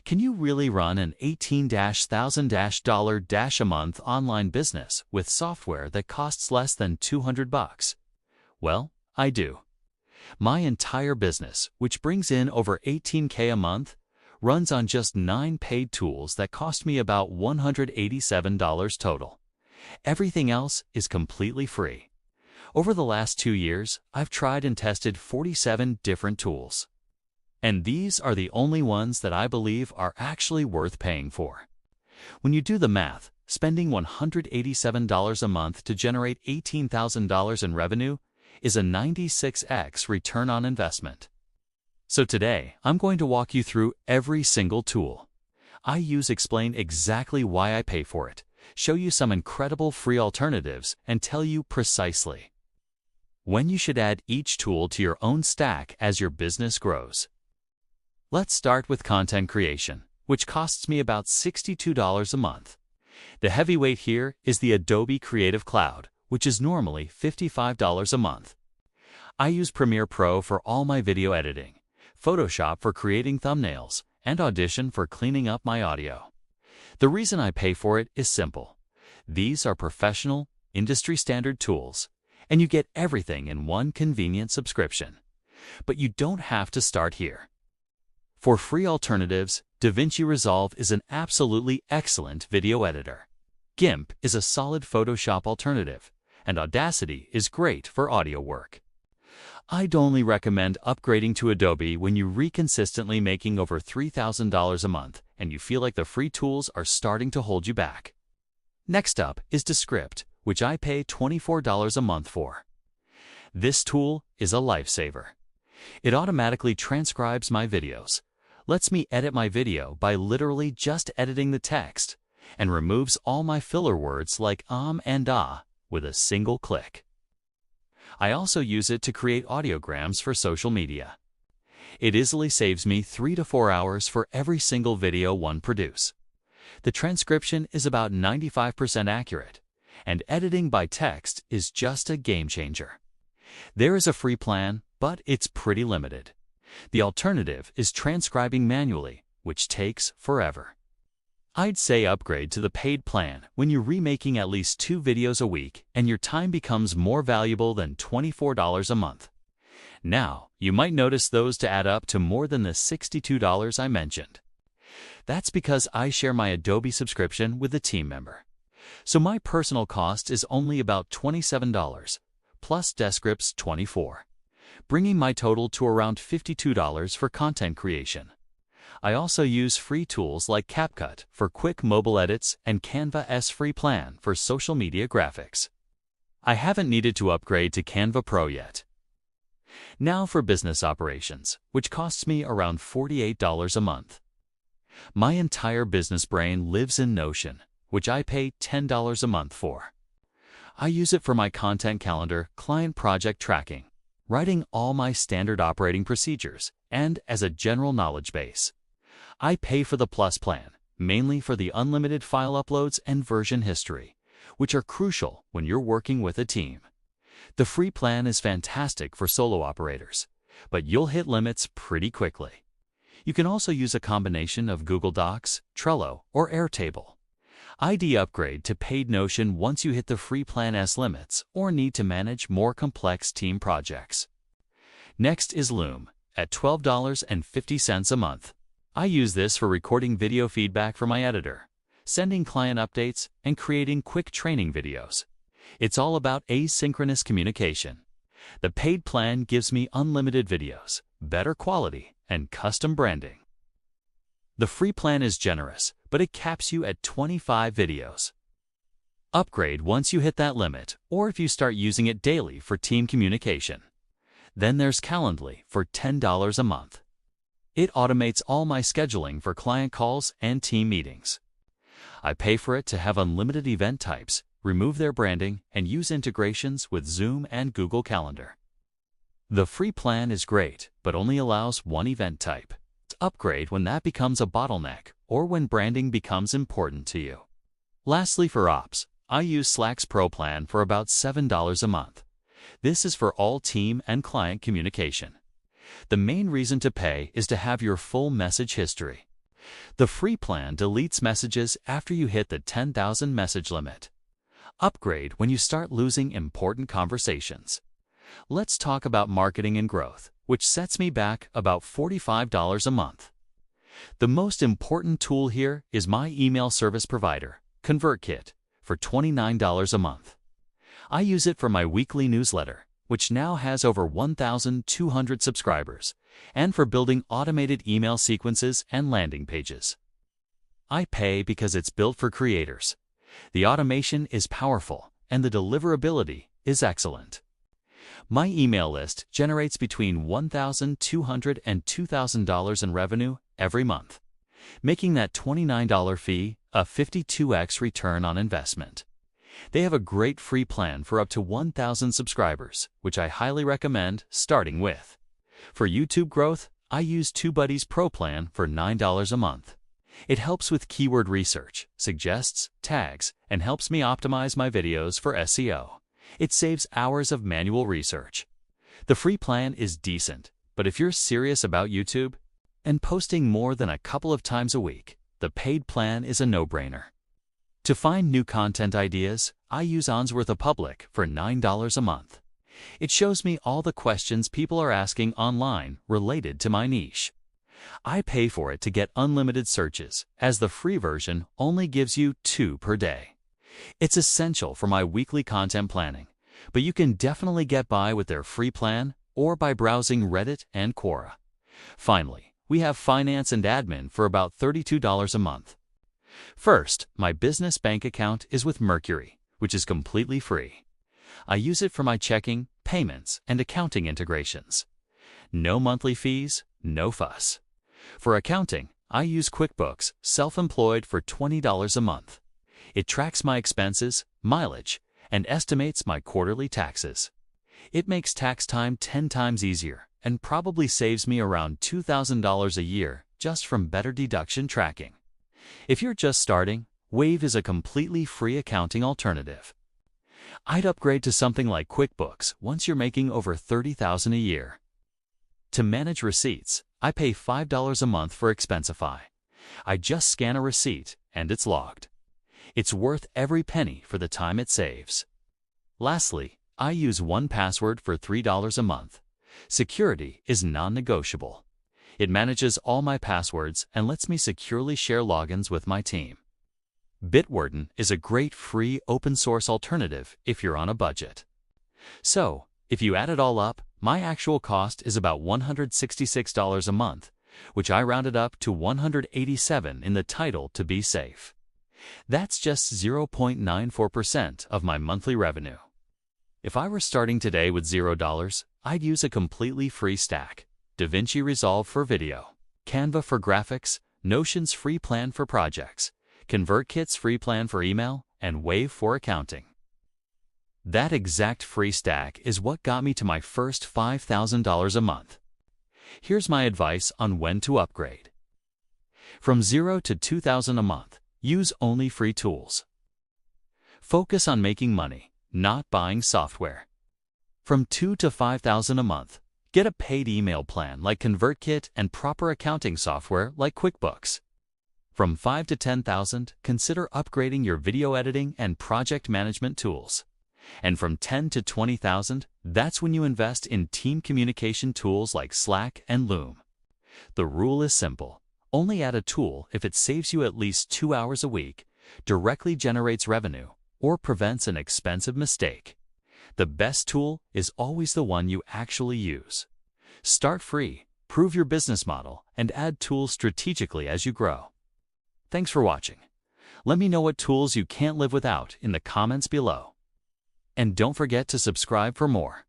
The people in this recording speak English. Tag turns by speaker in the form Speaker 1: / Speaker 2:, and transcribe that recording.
Speaker 1: Can you really run an $18,000 a month online business with software that costs less than $200? Well, I do. My entire business, which brings in over $18K a month, runs on just 9 paid tools that cost me about $187 total. Everything else is completely free. Over the last 2 years, I've tried and tested 47 different tools. And these are the only ones that I believe are actually worth paying for. When you do the math, spending $187 a month to generate $18,000 in revenue is a 96x return on investment. So today, I'm going to walk you through every single tool I use, explain exactly why I pay for it, show you some incredible free alternatives, and tell you precisely when you should add each tool to your own stack as your business grows. Let's start with content creation, which costs me about $62 a month. The heavyweight here is the Adobe Creative Cloud, which is normally $55 a month. I use Premiere Pro for all my video editing, Photoshop for creating thumbnails, and Audition for cleaning up my audio. The reason I pay for it is simple. These are professional, industry-standard tools, and you get everything in one convenient subscription. But you don't have to start here. For free alternatives, DaVinci Resolve is an absolutely excellent video editor. GIMP is a solid Photoshop alternative, and Audacity is great for audio work. I'd only recommend upgrading to Adobe when you're consistently making over $3,000 a month and you feel like the free tools are starting to hold you back. Next up is Descript, which I pay $24 a month for. This tool is a lifesaver. It automatically transcribes my videos, lets me edit my video by literally just editing the text, and removes all my filler words like and ah with a single click. I also use it to create audiograms for social media. It easily saves me 3 to 4 hours for every single video one produce. The transcription is about 95% accurate, and editing by text is just a game changer. There is a free plan, but it's pretty limited. The alternative is transcribing manually, which takes forever. I'd say upgrade to the paid plan when you're remaking at least 2 videos a week and your time becomes more valuable than $24 a month. Now, you might notice those to add up to more than the $62 I mentioned. That's because I share my Adobe subscription with a team member. So my personal cost is only about $27, plus Descript's $24, bringing my total to around $52 for content creation. I also use free tools like CapCut for quick mobile edits and Canva's free plan for social media graphics. I haven't needed to upgrade to Canva Pro yet. Now for business operations, which costs me around $48 a month. My entire business brain lives in Notion, which I pay $10 a month for. I use it for my content calendar, client project tracking, writing all my standard operating procedures, and as a general knowledge base. I pay for the Plus plan, mainly for the unlimited file uploads and version history, which are crucial when you're working with a team. The free plan is fantastic for solo operators, but you'll hit limits pretty quickly. You can also use a combination of Google Docs, Trello, or Airtable. I'd upgrade to paid Notion once you hit the free plan's limits or need to manage more complex team projects. Next is Loom at $12.50 a month. I use this for recording video feedback for my editor, sending client updates, and creating quick training videos. It's all about asynchronous communication. The paid plan gives me unlimited videos, better quality, and custom branding. The free plan is generous, but it caps you at 25 videos. Upgrade once you hit that limit, or if you start using it daily for team communication. Then there's Calendly for $10 a month. It automates all my scheduling for client calls and team meetings. I pay for it to have unlimited event types, remove their branding, and use integrations with Zoom and Google Calendar. The free plan is great, but only allows one event type. Upgrade when that becomes a bottleneck or when branding becomes important to you. Lastly, for ops, I use Slack's Pro plan for about $7 a month. This is for all team and client communication. The main reason to pay is to have your full message history. The free plan deletes messages after you hit the 10,000 message limit. Upgrade when you start losing important conversations. Let's talk about marketing and growth, which sets me back about $45 a month. The most important tool here is my email service provider, ConvertKit, for $29 a month. I use it for my weekly newsletter, which now has over 1,200 subscribers, and for building automated email sequences and landing pages. I pay because it's built for creators. The automation is powerful, and the deliverability is excellent. My email list generates between $1,200 and $2,000 in revenue every month, making that $29 fee a 52x return on investment. They have a great free plan for up to 1,000 subscribers, which I highly recommend starting with. For YouTube growth, I use TubeBuddy's Pro plan for $9 a month. It helps with keyword research, suggests tags, and helps me optimize my videos for SEO. It saves hours of manual research. The free plan is decent, but if you're serious about YouTube and posting more than a couple of times a week, the paid plan is a no-brainer. To find new content ideas, I use Onsworth Public for $9 a month. It shows me all the questions people are asking online related to my niche. I pay for it to get unlimited searches, as the free version only gives you 2 per day. It's essential for my weekly content planning, but you can definitely get by with their free plan or by browsing Reddit and Quora. Finally, we have finance and admin for about $32 a month. First, my business bank account is with Mercury, which is completely free. I use it for my checking, payments, and accounting integrations. No monthly fees, no fuss. For accounting, I use QuickBooks Self-Employed for $20 a month. It tracks my expenses, mileage, and estimates my quarterly taxes. It makes tax time 10 times easier and probably saves me around $2,000 a year just from better deduction tracking. If you're just starting, Wave is a completely free accounting alternative. I'd upgrade to something like QuickBooks once you're making over $30,000 a year. To manage receipts, I pay $5 a month for Expensify. I just scan a receipt and it's logged. It's worth every penny for the time it saves. Lastly, I use 1Password for $3 a month. Security is non-negotiable. It manages all my passwords and lets me securely share logins with my team. Bitwarden is a great free open-source alternative if you're on a budget. So, if you add it all up, my actual cost is about $166 a month, which I rounded up to $187 in the title to be safe. That's just 0.94% of my monthly revenue. If I were starting today with $0, I'd use a completely free stack: DaVinci Resolve for video, Canva for graphics, Notion's free plan for projects, ConvertKit's free plan for email, and Wave for accounting. That exact free stack is what got me to my first $5,000 a month. Here's my advice on when to upgrade. From $0 to $2,000 a month, use only free tools. Focus on making money, not buying software. From $2,000 to $5,000 a month, get a paid email plan like ConvertKit and proper accounting software like QuickBooks. From $5,000 to $10,000, consider upgrading your video editing and project management tools. And from $10,000 to $20,000, that's when you invest in team communication tools like Slack and Loom. The rule is simple: only add a tool if it saves you at least 2 hours a week, directly generates revenue, or prevents an expensive mistake. The best tool is always the one you actually use. Start free, prove your business model, and add tools strategically as you grow. Thanks for watching. Let me know what tools you can't live without in the comments below. And don't forget to subscribe for more.